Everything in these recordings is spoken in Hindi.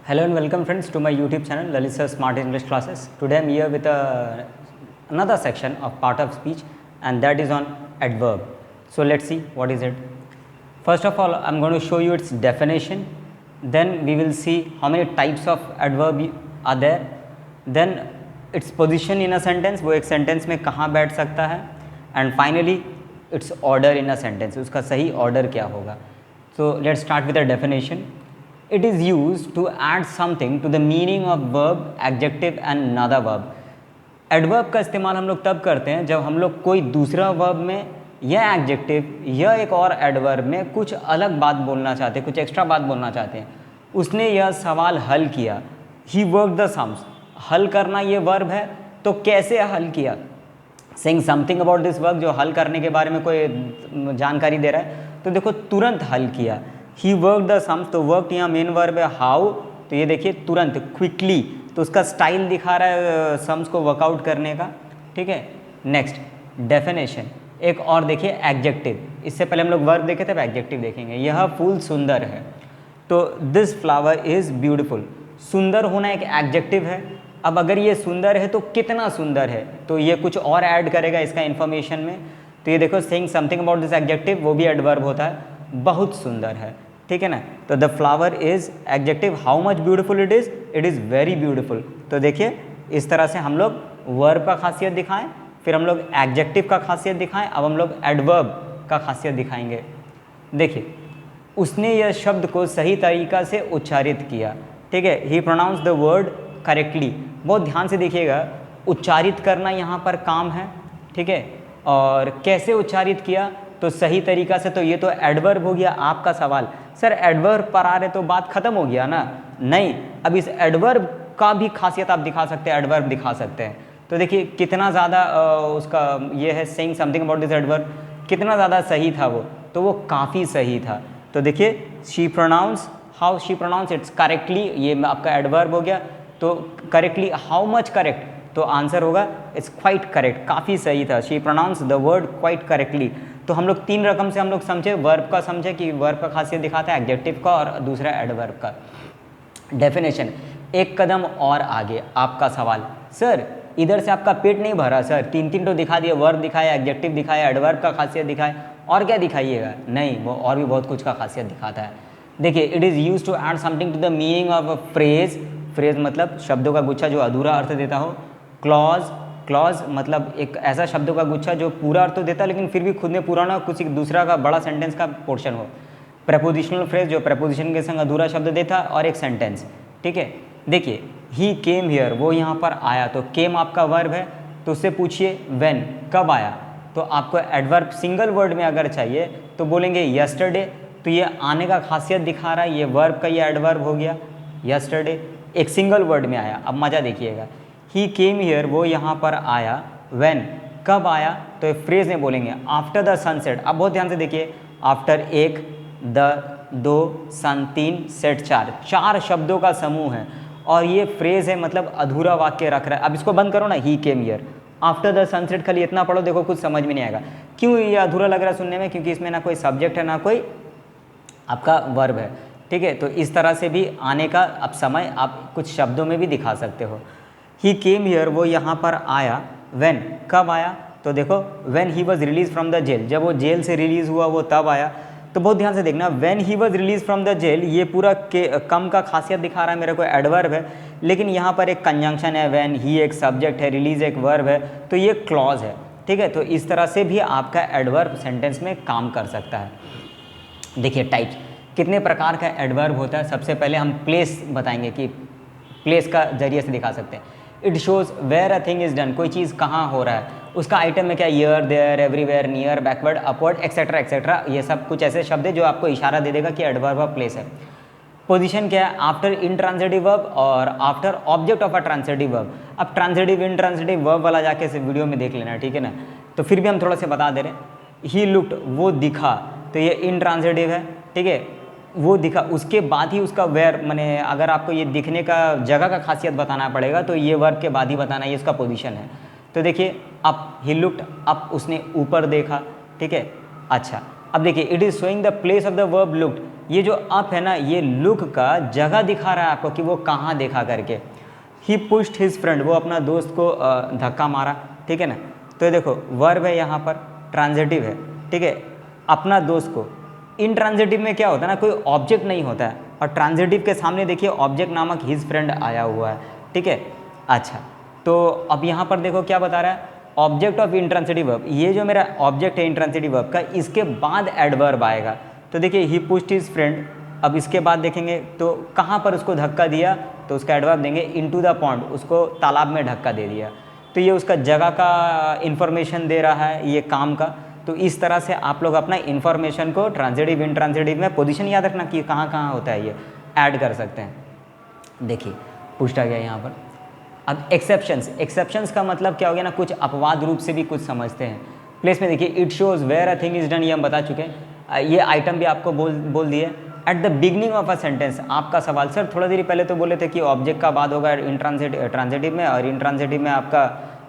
Hello and welcome friends to my YouTube channel Lalit Sir Smart English Classes. Today I am here with another section of part of speech and that is on adverb. So let's see what is it. First of all I am going to show you its definition, then we will see how many types of adverb are there, then its position in a sentence, वो एक sentence में कहाँ बैठ सकता है, and finally its order in a sentence, उसका सही order क्या होगा. So let's start with the definition. It is used to add something to the meaning of verb, adjective and another verb. Adverb का इस्तेमाल हम लोग तब करते हैं जब हम लोग कोई दूसरा verb में या adjective या एक और adverb में कुछ अलग बात बोलना चाहते हैं, कुछ एक्स्ट्रा बात बोलना चाहते हैं. उसने यह सवाल हल किया. He worked the sums. हल करना ये verb है, तो कैसे हल किया? Saying something about this work, जो हल करने के बारे में कोई जानकारी दे रहा है, तो देखो तुरंत हल किया. He worked the sums, तो worked यहाँ मेन वर्ब है. How, तो ये देखिए तुरंत, क्विकली, तो उसका स्टाइल दिखा रहा है सम्स को वर्कआउट करने का. ठीक है. नेक्स्ट डेफिनेशन, एक और देखिए एडजेक्टिव. इससे पहले हम लोग वर्ब देखे थे, अब एडजेक्टिव देखेंगे. यह फूल सुंदर है, तो दिस फ्लावर इज़ ब्यूटीफुल. सुंदर होना एक एडजेक्टिव है. अब अगर ये सुंदर है तो कितना सुंदर है, तो ये कुछ और ऐड करेगा इसका इन्फॉर्मेशन में. तो ये देखो saying something about this adjective, वो भी एडवर्ब होता है. बहुत सुंदर है, ठीक है ना. तो the flower is adjective. How much beautiful it is very beautiful. तो देखिए इस तरह से हम लोग वर्ब का खासियत दिखाएं, फिर हम लोग एडजेक्टिव का खासियत दिखाएं, अब हम लोग एडवर्ब का खासियत दिखाएंगे. देखिए उसने यह शब्द को सही तरीक़ा से उच्चारित किया. ठीक है. ही प्रोनाउंस द वर्ड करेक्टली. बहुत ध्यान से देखिएगा, उच्चारित करना यहाँ पर काम है. ठीक है. और कैसे उच्चारित किया, तो सही तरीक़ा से. तो ये तो एडवर्ब हो गया. आपका सवाल, सर एडवर्ब पर आ रहे तो बात ख़त्म हो गया ना? नहीं, अब इस एडवर्ब का भी खासियत आप दिखा सकते हैं, एडवर्ब दिखा सकते हैं. तो देखिए कितना ज़्यादा उसका ये है, saying something about this adverb, कितना ज़्यादा सही था वो, तो वो काफ़ी सही था. तो देखिए she pronounce, how she pronounce its correctly, ये आपका एडवर्ब हो गया. तो करेक्टली, हाउ मच करेक्ट, तो आंसर होगा इट्स क्वाइट करेक्ट, काफ़ी सही था. She pronounce the word quite correctly. तो हम लोग तीन रकम से हम लोग समझे, वर्ब का समझे कि वर्ब का खासियत दिखाता है, एडजेक्टिव का, और दूसरा एडवर्ब का. डेफिनेशन, एक कदम और आगे. आपका सवाल, सर इधर से आपका पेट नहीं भरा सर, तीन तीन तो दिखा दिए, वर्ब दिखाया, एडजेक्टिव दिखाया, एडवर्ब का खासियत दिखाया, और क्या दिखाइएगा? नहीं, वो और भी बहुत कुछ का खासियत दिखाता है. देखिए it is use to add something to the meaning of a phrase. Phrase मतलब शब्दों का गुच्छा जो अधूरा अर्थ देता हो. क्लॉज, क्लॉज मतलब एक ऐसा शब्दों का गुच्छा जो पूरा अर्थ तो देता है लेकिन फिर भी खुद में पूरा ना, कुछ एक दूसरा का बड़ा सेंटेंस का पोर्शन हो. प्रेपोजिशनल फ्रेज जो प्रेपोजिशन के संग अधूरा शब्द देता है, और एक सेंटेंस. ठीक है. देखिए ही केम हियर, वो यहाँ पर आया, तो केम आपका वर्ब है. तो उससे पूछिए व्हेन, कब आया, तो आपको एडवर्ब सिंगल वर्ड में अगर चाहिए तो बोलेंगे यस्टरडे. तो ये आने का खासियत दिखा रहा है, ये वर्ब का ये एडवर्ब हो गया यस्टरडे, एक सिंगल वर्ड में आया. अब मज़ा देखिएगा, ही केम हियर, वो यहाँ पर आया. व्हेन, कब आया, तो फ्रेज में बोलेंगे आफ्टर द सनसेट. अब बहुत ध्यान से देखिए, आफ्टर एक, द दो, सन तीन, सेट चार, चार शब्दों का समूह है और ये फ्रेज है, मतलब अधूरा वाक्य रख रहा है. अब इसको बंद करो ना, he came here after the sunset, खाली इतना पढ़ो, देखो कुछ समझ में नहीं आएगा. क्यों ये अधूरा लग रहा है सुनने में? क्योंकि इसमें ना कोई सब्जेक्ट है ना कोई आपका वर्ब है. ठीक है. तो इस तरह से भी आने का अब समय आप कुछ शब्दों में भी दिखा सकते हो. ही केम हियर, वो यहाँ पर आया. व्हेन, कब आया, तो देखो when he was release from the jail, जब वो जेल से रिलीज़ हुआ वो तब आया. तो बहुत ध्यान से देखना, when he was release from the jail, ये पूरा के कम का खासियत दिखा रहा है मेरे को, एडवर्ब है. लेकिन यहाँ पर एक कंजंक्शन है, व्हेन, ही एक सब्जेक्ट है, रिलीज एक वर्ब है, तो ये क्लॉज है. ठीक है. तो इस तरह से भी आपका एडवर्ब सेंटेंस में काम कर सकता है. देखिए टाइप्स, कितने प्रकार का एडवर्ब होता है. सबसे पहले हम प्लेस बताएंगे कि प्लेस का जरिए से दिखा सकते हैं. It shows where a thing is done, कोई चीज़ कहाँ हो रहा है, उसका आइटम में क्या, here, there, everywhere, near, backward, upward, etcetera etcetera. ये सब कुछ ऐसे शब्द है जो आपको इशारा दे देगा कि एडवर्ब ऑफ प्लेस है. पोजीशन क्या है, आफ्टर इंट्रांजिटिव वर्ब और after object of a transitive verb. अब ट्रांजिटिव इंट्रांजिटिव वर्ब वाला जाके इस वीडियो में देख लेना, ठीक है ना. तो फिर भी हम थोड़ा सा बता दे रहे हैं. ही लुक्ड, वो दिखा, तो ये इंट्रांजिटिव है. ठीक है. वो दिखा, उसके बाद ही उसका वेयर, मैंने अगर आपको ये दिखने का जगह का खासियत बताना पड़ेगा तो ये वर्ब के बाद ही बताना, ये उसका पोजीशन है. तो देखिए अप, ही लुक्ड अप, उसने ऊपर देखा. ठीक है. अच्छा, अब देखिए it is showing the place of the verb looked, ये जो अप है ना, ये लुक का जगह दिखा रहा है आपको कि वो कहाँ देखा करके। ही पुश्ड हिज फ्रेंड, वो अपना दोस्त को धक्का मारा, ठीक है ना। तो ये देखो वर्ब है यहाँ पर, ट्रांजिटिव है, ठीक है, अपना दोस्त को। इन ट्रांजिटिव में क्या होता है ना, कोई ऑब्जेक्ट नहीं होता है, और ट्रांजिटिव के सामने देखिए ऑब्जेक्ट नामक हिज फ्रेंड आया हुआ है, ठीक है। अच्छा, तो अब यहाँ पर देखो क्या बता रहा है, ऑब्जेक्ट ऑफ इंट्रांजिटिव वर्ब, ये जो मेरा ऑब्जेक्ट है इंट्रांजिटिव वर्ब का, इसके बाद एडवर्ब आएगा। तो देखिए ही पुश्ड हिज फ्रेंड, अब इसके बाद देखेंगे तो कहाँ पर उसको धक्का दिया, तो उसका एडवर्ब देंगे इनटू द पॉन्ड, उसको तालाब में धक्का दे दिया। तो ये उसका जगह का इन्फॉर्मेशन दे रहा है, ये काम का। तो इस तरह से आप लोग अपना इन्फॉर्मेशन को ट्रांजिटिव इंट्रांजिटिव में पोजीशन याद रखना कि कहाँ कहाँ होता है, ये ऐड कर सकते हैं। देखिए पुश्ड आ गया यहाँ पर। अब एक्सेप्शंस का मतलब क्या हो गया ना, कुछ अपवाद रूप से भी कुछ समझते हैं। प्लेस में देखिए it shows where a thing is done, ये हम बता चुके हैं। ये आइटम भी आपको बोल दिए। Eight the beginning of a sentence, आपका सवाल सर थोड़ा देर पहले तो बोले थे कि ऑब्जेक्ट का बाद होगा ट्रांजिटिव में, और इंट्रांजिटिव में आपका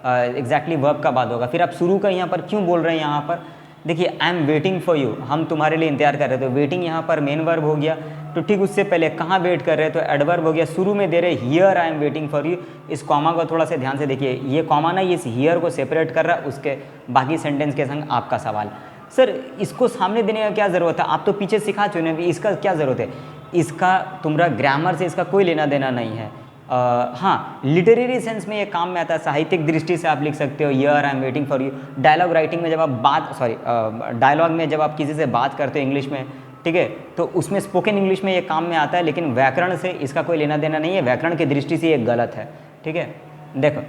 एग्जैक्टली वर्ब का बाद होगा, फिर आप शुरू का यहाँ पर क्यों बोल रहे हैं। यहाँ पर देखिए आई एम वेटिंग फॉर यू, हम तुम्हारे लिए इंतजार कर रहे थे। वेटिंग यहाँ पर मेन वर्ब हो गया, तो ठीक उससे पहले कहाँ वेट कर रहे हैं, तो एडवर्ब हो गया। शुरू में दे रहे here I am waiting for you, इस कॉमा को थोड़ा सा ध्यान से देखिए, ये कॉमा ना इस हियर को सेपरेट कर रहा है उसके बाकी सेंटेंस के संग। आपका सवाल सर इसको सामने देने का क्या ज़रूरत है, आप तो पीछे सिखा चुके हैं, इसका क्या ज़रूरत है। इसका तुम्हारा ग्रामर से इसका कोई लेना देना नहीं है। हाँ, लिटरेरी सेंस में ये काम में आता है, साहित्यिक दृष्टि से आप लिख सकते हो here I am waiting for you. Dialogue writing में जब आप डायलॉग में जब आप किसी से बात करते हो इंग्लिश में, ठीक है, तो उसमें स्पोकन इंग्लिश में ये काम में आता है, लेकिन व्याकरण से इसका कोई लेना देना नहीं है, व्याकरण की दृष्टि से ये गलत है, ठीक है। देखो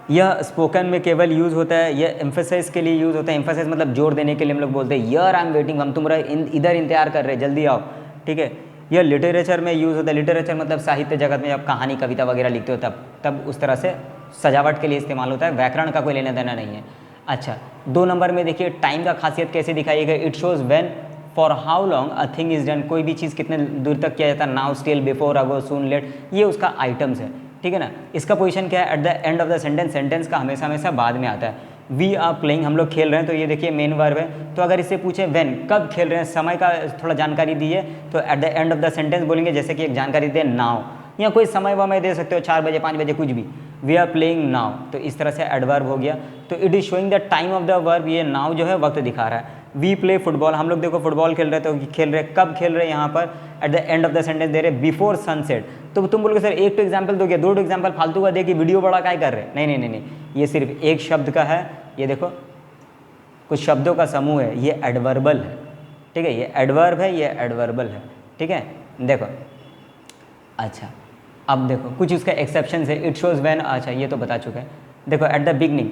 यह स्पोकन में केवल यूज़ होता है, यह एम्फेसाइज के लिए यूज़ होता है। एम्फेसाइज मतलब जोर देने के लिए हम लोग बोलते हैं हियर आई एम वेटिंग, हम तुम्हारा इधर इंतजार कर रहे हैं, जल्दी आओ, ठीक है। यह लिटरेचर में यूज़ होता है। लिटरेचर मतलब साहित्य जगत में जब कहानी कविता वगैरह लिखते हो तब उस तरह से सजावट के लिए इस्तेमाल होता है, व्याकरण का कोई लेना देना नहीं है। अच्छा, 2 नंबर में देखिए टाइम का खासियत कैसे दिखाई गई। It shows when, for how long a thing is done, कोई भी चीज़ कितने दूर तक किया जाता है, नाउ, स्टिल, बिफोर, अगो, सून, लेट, ये उसका आइटम्स है, ठीक है ना। इसका पोजीशन क्या है, at the end of the sentence, sentence का हमेशा बाद में आता है। वी आर प्लेइंग, हम लोग खेल रहे हैं, तो ये देखिए मेन वर्ब है। तो अगर इससे पूछे व्हेन, कब खेल रहे हैं, समय का थोड़ा जानकारी दी है, तो eight the end of the sentence बोलेंगे, जैसे कि एक जानकारी दे नाउ, या कोई समय वमय दे सकते हो, 4 बजे 5 बजे कुछ भी, वी आर प्लेइंग नाउ, तो इस तरह से एडवर्ब हो गया। तो it is showing the time of the verb, ये नाउ जो है वक्त दिखा रहा है। वी प्ले फुटबॉल, हम लोग देखो फुटबॉल खेल रहे हैं, तो खेल रहे कब खेल रहे हैं, यहाँ पर at the end of the sentence दे रहे बिफोर सनसेट। तो तुम बोलोगे सर एक तो एग्जाम्पल दोगे, 2 एग्जाम्पल फालतू का दे कि वीडियो बड़ा क्या कर रहे हैं। नहीं, ये सिर्फ एक शब्द का है, ये देखो कुछ शब्दों का समूह है, ये एडवर्बल है, ठीक है, ये एडवर्ब है, ये एडवर्बल है, ठीक है। देखो अच्छा, अब देखो कुछ उसका एक्सेप्शन है। इट शोज़ व्हेन, अच्छा ये तो बता चुके हैं। देखो at the beginning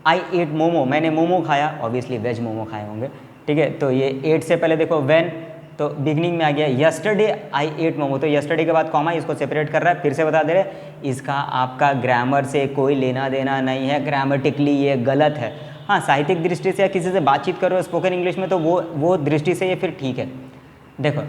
I ate momo, मैंने मोमो खाया, ऑब्वियसली वेज मोमो खाए होंगे, ठीक है। तो ये 8 से पहले देखो व्हेन, तो बिगनिंग में आ गया। यस्टरडे आई एट मोमो, तो यस्टरडे के बाद कॉमा, इसको सेपरेट कर रहा है। फिर से बता दे रहे इसका आपका ग्रामर से कोई लेना देना नहीं है, ग्रामेटिकली ये गलत है। हाँ, साहित्यिक दृष्टि से या किसी से बातचीत करो स्पोकन इंग्लिश में, तो वो दृष्टि से ये फिर ठीक है। देखो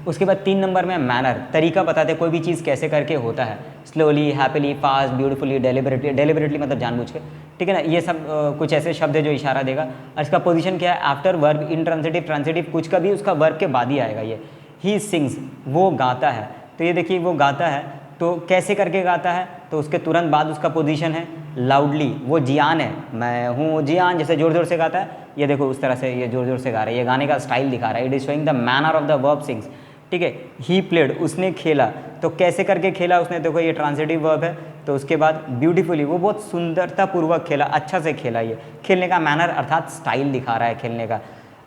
उसके बाद 3 नंबर में मैनर, तरीका बताते कोई भी चीज़ कैसे करके होता है, slowly, happily, fast, beautifully, deliberately मतलब जानबूझ के, ठीक है ना। ये सब कुछ ऐसे शब्द है जो इशारा देगा। और इसका पोजीशन क्या है, आफ्टर वर्ब, इंट्रांजिटिव, ट्रांजिटिव, कुछ का भी उसका वर्ब के बाद ही आएगा। ये ही सिंग्स, वो गाता है, तो ये देखिए वो गाता है, तो कैसे करके गाता है, तो उसके तुरंत बाद उसका पोजीशन है लाउडली, वो जियान है, मैं हूँ जियान, जैसे जोर जोर से गाता है, ये देखो उस तरह से ये जोर जोर से गा रहा है, ये गाने का स्टाइल दिखा रहा है। It is showing the manner of the verb sings, ठीक है। ही प्लेड, उसने खेला, तो कैसे करके खेला उसने, देखो ये ट्रांजिटिव वर्ब है। तो उसके बाद ब्यूटीफुली, वो बहुत सुंदरतापूर्वक खेला, अच्छा से खेला। ये खेलने का मैनर अर्थात स्टाइल दिखा रहा है खेलने का।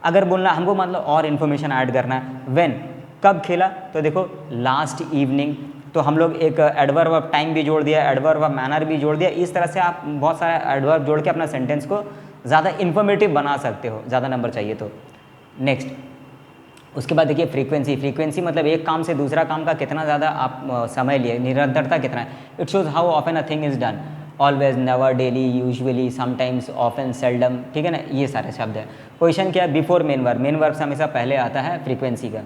अगर बोलना हमको मतलब और इन्फॉर्मेशन ऐड करना है, व्हेन, कब खेला, तो देखो लास्ट इवनिंग, तो हम लोग एक एडवर्ब ऑफ टाइम भी जोड़ दिया, एडवर्ब ऑफ मैनर भी जोड़ दिया। इस तरह से आप बहुत सारा एडवर्ब जोड़ के अपना सेंटेंस को ज़्यादा इन्फॉर्मेटिव बना सकते हो, ज़्यादा नंबर चाहिए तो। नेक्स्ट उसके बाद देखिए फ्रीक्वेंसी मतलब एक काम से दूसरा काम का कितना ज़्यादा आप समय लिए, निरंतरता कितना है। It shows how often a thing is done, always, never, daily, usually, sometimes, often, seldom, ठीक है ना, ये सारे शब्द हैं। पोजीशन क्या है, बिफोर मेन वर्ब से हमेशा पहले आता है फ्रीक्वेंसी का।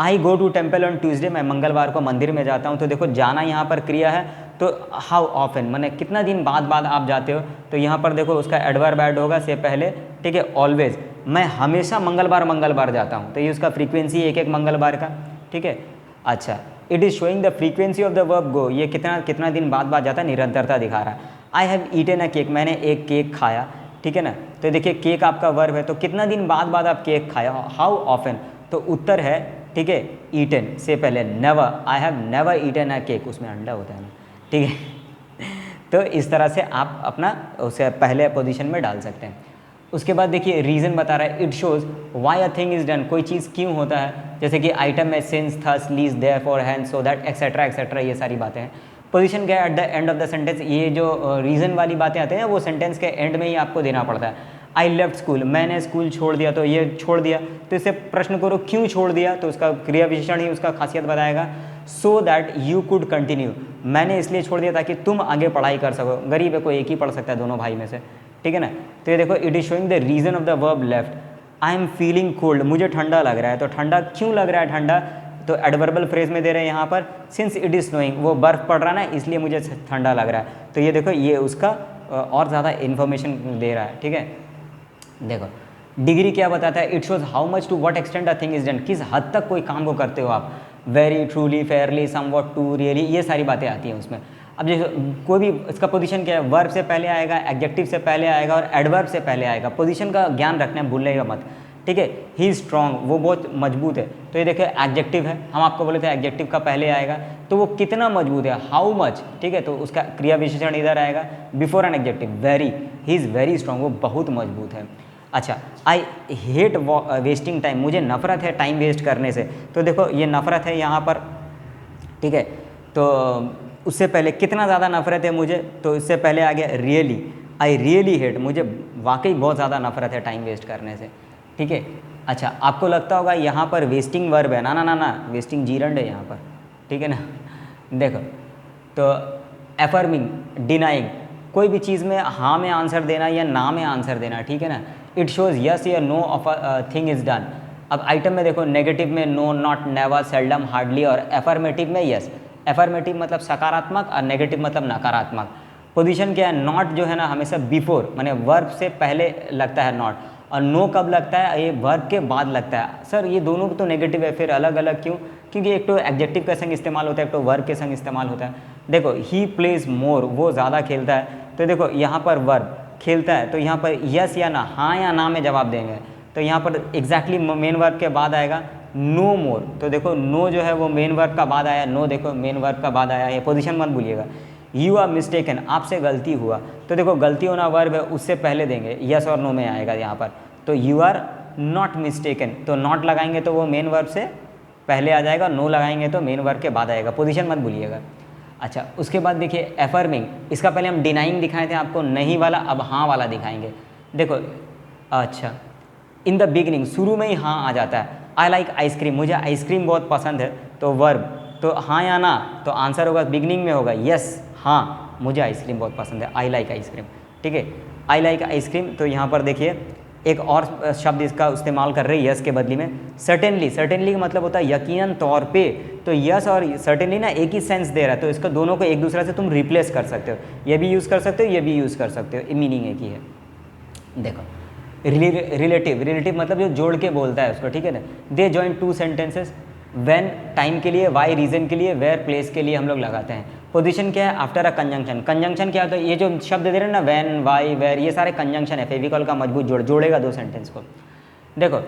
I go to temple on Tuesday, मैं मंगलवार को मंदिर में जाता हूँ, तो देखो जाना यहाँ पर क्रिया है, तो हाउ ऑफन माने कितना दिन बाद आप जाते हो, तो यहाँ पर देखो उसका एडवर्ब ऐड होगा से पहले, ठीक है। ऑलवेज, मैं हमेशा मंगलवार जाता हूँ, तो ये उसका फ्रीक्वेंसी एक मंगलवार का, ठीक है। अच्छा, it is showing the frequency of the verb go, ये कितना दिन बाद जाता है, निरंतरता दिखा रहा है। I have eaten a cake, मैंने एक केक खाया, ठीक है ना। तो देखिए केक आपका वर्ब है, तो कितना दिन बाद आप केक खाया, हाउ ऑफन, तो उत्तर है, ठीक है, ईटन से पहले never, I have never eaten a cake, उसमें अंडा होता है ना, ठीक है। तो इस तरह से आप अपना उसे पहले पोजीशन में डाल सकते हैं। उसके बाद देखिए रीज़न बता रहा है, it shows why a thing is done, कोई चीज़ क्यों होता है, जैसे कि आइटम में since, thus, lest, therefore, hence, so that, etcetera etcetera, ये सारी बातें हैं। पोजीशन क्या है, at the end of the sentence, ये जो रीज़न वाली बातें आते हैं वो सेंटेंस के एंड में ही आपको देना पड़ता है। आई लेफ्ट स्कूल, मैंने स्कूल छोड़ दिया, तो ये छोड़ दिया, तो इससे प्रश्न करो क्यों छोड़ दिया, तो उसका क्रिया विशेषण ही उसका खासियत बताएगा। So that you could continue, मैंने इसलिए छोड़ दिया ताकि तुम आगे पढ़ाई कर सको, गरीब है कोई एक ही पढ़ सकता है दोनों भाई में से, ठीक है ना। तो ये देखो, it is showing the reason of the verb left, I am feeling cold, मुझे ठंडा लग रहा है, तो ठंडा क्यों लग रहा है, ठंडा, तो एडवर्बल फ्रेज में दे रहे हैं यहाँ पर, सिंस इट इज़ स्नोइंग, वो बर्फ़ पड़ रहा है ना इसलिए मुझे ठंडा लग रहा है। तो ये देखो, ये उसका और ज़्यादा इन्फॉर्मेशन दे रहा है, ठीक है। देखो डिग्री क्या बताता है, it shows how much to what extent a thing is done, किस हद तक कोई काम को करते हो आप, very, truly, fairly, somewhat, too, really, ये सारी बातें आती हैं उसमें। अब जैसे कोई भी इसका पोजीशन क्या है, वर्ब से पहले आएगा, एडजेक्टिव से पहले आएगा और एडवर्ब से पहले आएगा। पोजीशन का ज्ञान रखना है, भूलिएगा मत, ठीक है। ही इज स्ट्रॉन्ग, वो बहुत मजबूत है, तो ये देखिए एडजेक्टिव है, हम आपको बोले थे एडजेक्टिव का पहले आएगा, तो वो कितना मजबूत है, हाउ मच, ठीक है, तो उसका क्रिया विशेषण इधर आएगा before an adjective, very, he is very strong, वो बहुत मजबूत है। अच्छा, आई हेट वेस्टिंग टाइम, मुझे नफ़रत है टाइम वेस्ट करने से, तो देखो ये नफ़रत है यहाँ पर, ठीक है। तो उससे पहले कितना ज़्यादा नफ़रत है मुझे, तो इससे पहले आ गया रियली, आई रियली हेट, मुझे वाकई बहुत ज़्यादा नफ़रत है टाइम वेस्ट करने से, ठीक है। अच्छा, आपको लगता होगा यहाँ पर वेस्टिंग वर्ब है, ना, वेस्टिंग जीरंड है यहाँ पर, ठीक है ना। देखो तो एफर्मिंग, डिनाइंग, कोई भी चीज़ में हाँ में आंसर देना या ना में आंसर देना, ठीक है ना। इट शोज़ यस या no of a thing is done. अब आइटम में देखो, नेगेटिव में no, not, never, seldom, hardly, और एफर्मेटिव में यस। एफर्मेटिव मतलब सकारात्मक और नेगेटिव मतलब नकारात्मक। पोजीशन क्या है, नॉट जो है ना हमेशा बिफोर, माने वर्ब से पहले लगता है नॉट, और नो कब लगता है, ये वर्ब के बाद लगता है। सर ये दोनों तो नेगेटिव है, फिर अलग अलग क्यों, क्योंकि एक तो एडजेक्टिव के संग इस्तेमाल होता है, एक तो वर्ब के संग इस्तेमाल होता है। देखो ही प्लेज मोर, वो ज़्यादा खेलता है, तो देखो यहाँ पर वर्ब खेलता है, तो यहाँ पर यस या ना, हाँ या ना में जवाब देंगे, तो यहाँ पर एग्जैक्टली मेन वर्ब के बाद आएगा नो मोर, तो देखो नो जो है वो मेन वर्ब का बाद आया, नो देखो मेन वर्ब का बाद आया, ये पोजीशन मत भूलिएगा। यू आर मिस्टेकन, आपसे गलती हुआ, तो देखो गलती होना वर्ब है, उससे पहले देंगे, यस और नो में आएगा यहाँ पर, तो यू आर नॉट मिस्टेकन, तो नॉट लगाएंगे तो वो मेन वर्ब से पहले आ जाएगा, नो लगाएंगे तो मेन वर्ब के बाद आएगा, पोजीशन मत भूलिएगा। अच्छा, उसके बाद देखिए एफर्मिंग, इसका पहले हम डिनाइंग दिखाए थे आपको, नहीं वाला, अब हाँ वाला दिखाएंगे। देखो अच्छा, इन द बिगिनिंग, शुरू में ही हाँ आ जाता है, आई लाइक आइसक्रीम, मुझे आइसक्रीम बहुत पसंद है, तो वर्ब, तो हाँ या ना, तो आंसर होगा बिगिनिंग में होगा यस, हाँ मुझे आइसक्रीम बहुत पसंद है, आई लाइक आइसक्रीम, ठीक है। आई लाइक आइसक्रीम, तो यहाँ पर देखिए एक और शब्द इसका इस्तेमाल कर रहे हैं यस के बदले में, सर्टेनली। सर्टेनली का मतलब होता है यकीनन तौर पे, तो यस और सर्टेनली ना एक ही सेंस दे रहा है, तो इसका दोनों को एक दूसरे से तुम रिप्लेस कर सकते हो, ये भी यूज़ कर सकते हो, ये भी यूज़ कर सकते हो, मीनिंग एक ही है। देखो रिलेटिव, रिलेटिव मतलब जो जोड़ के बोलता है उसको, ठीक है ना। They join two sentences, when time के लिए, वाई रीज़न के लिए, वेयर प्लेस के लिए हम लोग लगाते हैं। पोजीशन क्या है, आफ्टर अ कंजंक्शन। कंजंक्शन क्या होता है, ये जो शब्द दे रहे हैं ना, व्हेन, वाई, वेयर, ये सारे कंजंक्शन है, फेविकॉल का मजबूत जोड़, जोड़ेगा दो सेंटेंस को। देखो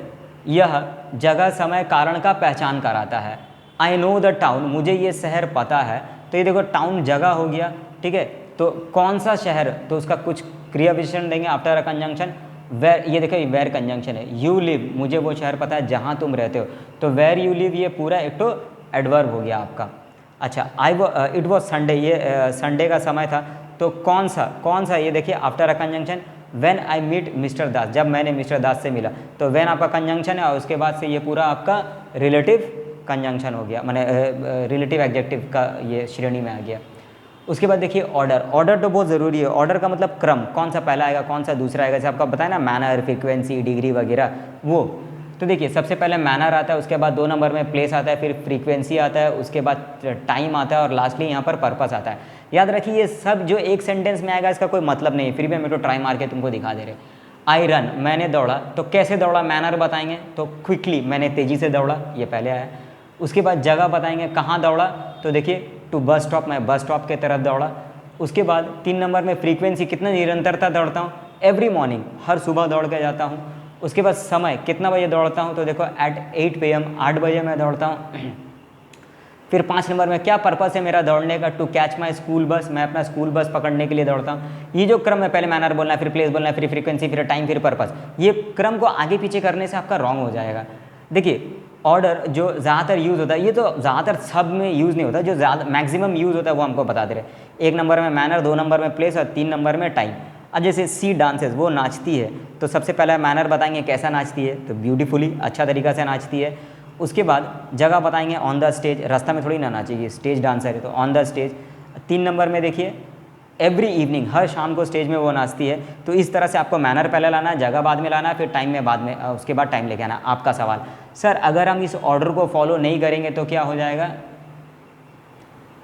यह जगह, समय, कारण का पहचान कराता है। आई नो द टाउन, मुझे ये शहर पता है, तो ये देखो टाउन जगह हो गया, ठीक है। तो कौन सा शहर, तो उसका कुछ क्रिया विशेषण देंगे आफ्टर अ कंजंक्शन। वेर, ये देखो वेर कंजंक्शन है। यू लिव, मुझे वो शहर पता है जहाँ तुम रहते हो, तो वेर यू लिव ये पूरा एक तो एडवर्ब हो गया आपका। अच्छा, इट वॉज संडे, ये संडे का समय था, तो कौन सा, ये देखिए after a conjunction, when I meet mister Das, जब मैंने मिस्टर दास से मिला, तो व्हेन आपका कंजंक्शन है और उसके बाद से ये पूरा आपका रिलेटिव कंजंक्शन हो गया, माने रिलेटिव एडजेक्टिव का ये श्रेणी में आ गया। उसके बाद देखिए ऑर्डर, ऑर्डर तो बहुत ज़रूरी है। ऑर्डर का मतलब क्रम, कौन सा पहला आएगा कौन सा दूसरा आएगा, जैसे आपका बताया ना मैनर, फ्रीक्वेंसी, डिग्री वगैरह, वो तो देखिए सबसे पहले मैनर आता है, उसके बाद 2 नंबर में प्लेस आता है, फिर फ्रीक्वेंसी आता है, उसके बाद टाइम आता है और लास्टली यहाँ पर पर्पस आता है। याद रखिए ये सब जो एक सेंटेंस में आएगा इसका कोई मतलब नहीं है, फिर भी हम तो ट्राई मार के तुमको दिखा दे रहे। आई रन, मैंने दौड़ा, तो कैसे दौड़ा मैनर बताएंगे, तो क्विकली, मैंने तेज़ी से दौड़ा, ये पहले आया। उसके बाद जगह बताएंगे, कहाँ दौड़ा, तो देखिए टू बस स्टॉप, मैं बस स्टॉप के तरफ दौड़ा। उसके बाद 3 नंबर में फ्रीक्वेंसी, कितना निरंतरता दौड़ता हूँ, एवरी मॉर्निंग, हर सुबह दौड़ के जाता हूँ। उसके बाद समय, कितना बजे दौड़ता हूँ, तो देखो एट 8 PM, 8 बजे मैं दौड़ता हूँ। फिर 5 नंबर में क्या पर्पस है मेरा दौड़ने का, to catch my school bus, मैं अपना स्कूल बस पकड़ने के लिए दौड़ता हूँ। ये जो क्रम है, पहले मैनर बोलना है, फिर प्लेस बोलना है, फिर फ्रीक्वेंसी, फिर टाइम, फिर पर्पस, ये क्रम को आगे पीछे करने से आपका रॉन्ग हो जाएगा। देखिए ऑर्डर जो ज़्यादातर यूज़ होता है, ये तो ज़्यादातर सब में यूज़ नहीं होता, जो ज़्यादा मैक्सिमम यूज़ होता है वो हमको बता दे रहे। 1 नंबर में मैनर, 2 नंबर में प्लेस और 3 नंबर में टाइम। अब जैसे सी डांसेस, वो नाचती है, तो सबसे पहले मैनर बताएंगे कैसा नाचती है, तो ब्यूटीफुली, अच्छा तरीका से नाचती है। उसके बाद जगह बताएंगे, ऑन द स्टेज, रास्ता में थोड़ी ना नाचेगी, स्टेज डांसर है तो ऑन द स्टेज। 3 नंबर में देखिए एवरी इवनिंग, हर शाम को स्टेज में वो नाचती है। तो इस तरह से आपको मैनर पहले लाना है, जगह बाद में लाना है, फिर टाइम में बाद में, उसके बाद टाइम लेके आना। आपका सवाल, सर अगर हम इस ऑर्डर को फॉलो नहीं करेंगे तो क्या हो जाएगा,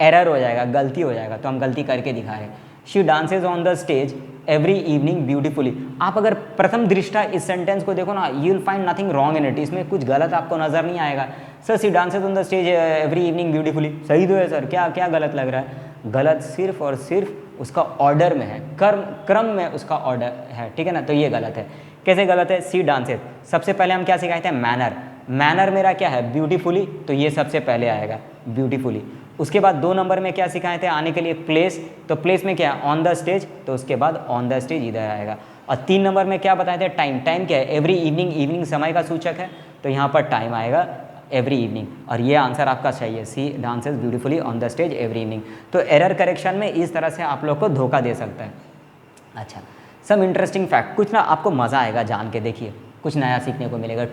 एरर हो जाएगा, गलती हो जाएगा, तो हम गलती करके दिखा रहे हैं। She dances on the stage every evening beautifully. आप अगर प्रथम दृष्टा इस सेंटेंस को देखो ना, you will find nothing wrong in it, इसमें कुछ गलत आपको नजर नहीं आएगा। Sir she dances on the stage every evening beautifully, सही तो है सर, क्या क्या गलत लग रहा है, गलत सिर्फ और सिर्फ उसका ऑर्डर में है, क्रम में उसका ऑर्डर है, ठीक है ना, तो ये गलत है। कैसे गलत है, सी डांसेज, सबसे पहले हम क्या सिखाए थे, मैनर, मैनर मेरा क्या है, ब्यूटीफुली, तो ये सबसे पहले आएगा ब्यूटीफुली। उसके बाद 2 नंबर में क्या सिखाए थे आने के लिए, प्लेस, तो प्लेस में क्या है, ऑन द स्टेज, तो उसके बाद ऑन द स्टेज इधर आएगा। और 3 नंबर में क्या बताए थे, टाइम, टाइम क्या है, एवरी इवनिंग, इवनिंग समय का सूचक है, तो यहाँ पर टाइम आएगा एवरी इवनिंग, और ये आंसर आपका सही है, she dances beautifully on the stage every evening. तो एरर करेक्शन में इस तरह से आप लोग को धोखा दे सकता है। अच्छा, सम इंटरेस्टिंग फैक्ट, कुछ ना आपको मज़ा आएगा जान के, देखिए कुछ नया सीखने को मिलेगा।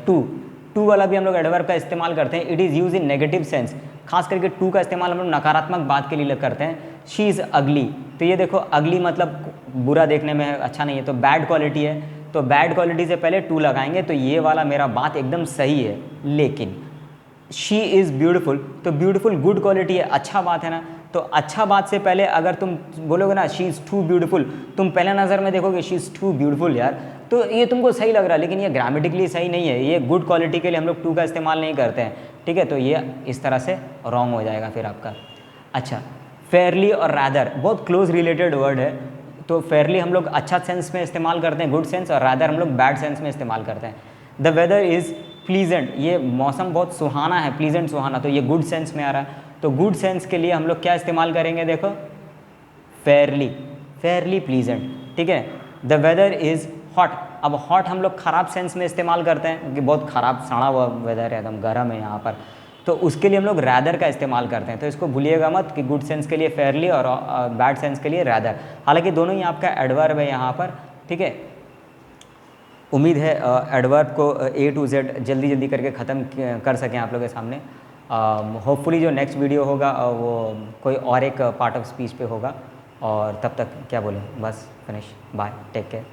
टू वाला भी हम लोग एडवर्ब का इस्तेमाल करते हैं, it is use in negative sense, खास करके टू का इस्तेमाल हम लोग नकारात्मक बात के लिए करते हैं। शी इज़ अगली, तो ये देखो अगली मतलब बुरा देखने में है, अच्छा नहीं है, तो बैड क्वालिटी है, तो बैड क्वालिटी से पहले टू लगाएंगे, तो ये वाला मेरा बात एकदम सही है। लेकिन शी इज़ ब्यूटीफुल, तो ब्यूटीफुल गुड क्वालिटी है, अच्छा बात है ना, तो अच्छा बात से पहले अगर तुम बोलोगे ना शी इज़ टू ब्यूटीफुल, तुम पहले नज़र में देखोगे शी इज़ टू ब्यूटीफुल यार, तो ये तुमको सही लग रहा है, लेकिन ये ग्रामेटिकली सही नहीं है, ये गुड क्वालिटी के लिए हम लोग टू का इस्तेमाल नहीं करते हैं, ठीक है, तो ये इस तरह से रॉन्ग हो जाएगा फिर आपका। अच्छा, फेयरली और रैदर बहुत क्लोज रिलेटेड वर्ड है, तो फेयरली हम लोग अच्छा सेंस में इस्तेमाल करते हैं, गुड सेंस, और रैदर हम लोग बैड सेंस में इस्तेमाल करते हैं। द वेदर इज़ प्लीजेंट, ये मौसम बहुत सुहाना है, प्लीजेंट सुहाना, तो ये गुड सेंस में आ रहा है, तो गुड सेंस के लिए हम लोग क्या इस्तेमाल करेंगे, देखो फेयरली, फेयरली प्लीजेंट, ठीक है। द वेदर इज़ हॉट, अब हॉट हम लोग ख़राब सेंस में इस्तेमाल करते हैं कि बहुत ख़राब सड़ा हुआ वेदर है, एकदम गर्म है यहाँ पर, तो उसके लिए हम लोग रैदर का इस्तेमाल करते हैं, तो इसको भूलिएगा मत कि गुड सेंस के लिए फेयरली और बैड सेंस के लिए रैदर, हालांकि दोनों ही आपका एडवर्ब है यहाँ पर, ठीक है। उम्मीद है एडवर्ब को A to Z जल्दी करके ख़त्म कर सकें आप लोगों के सामने। होपफुली जो नेक्स्ट वीडियो होगा वो कोई और एक पार्ट ऑफ स्पीच पे होगा, और तब तक क्या बोलें, बस फिनिश, बाय, टेक केयर।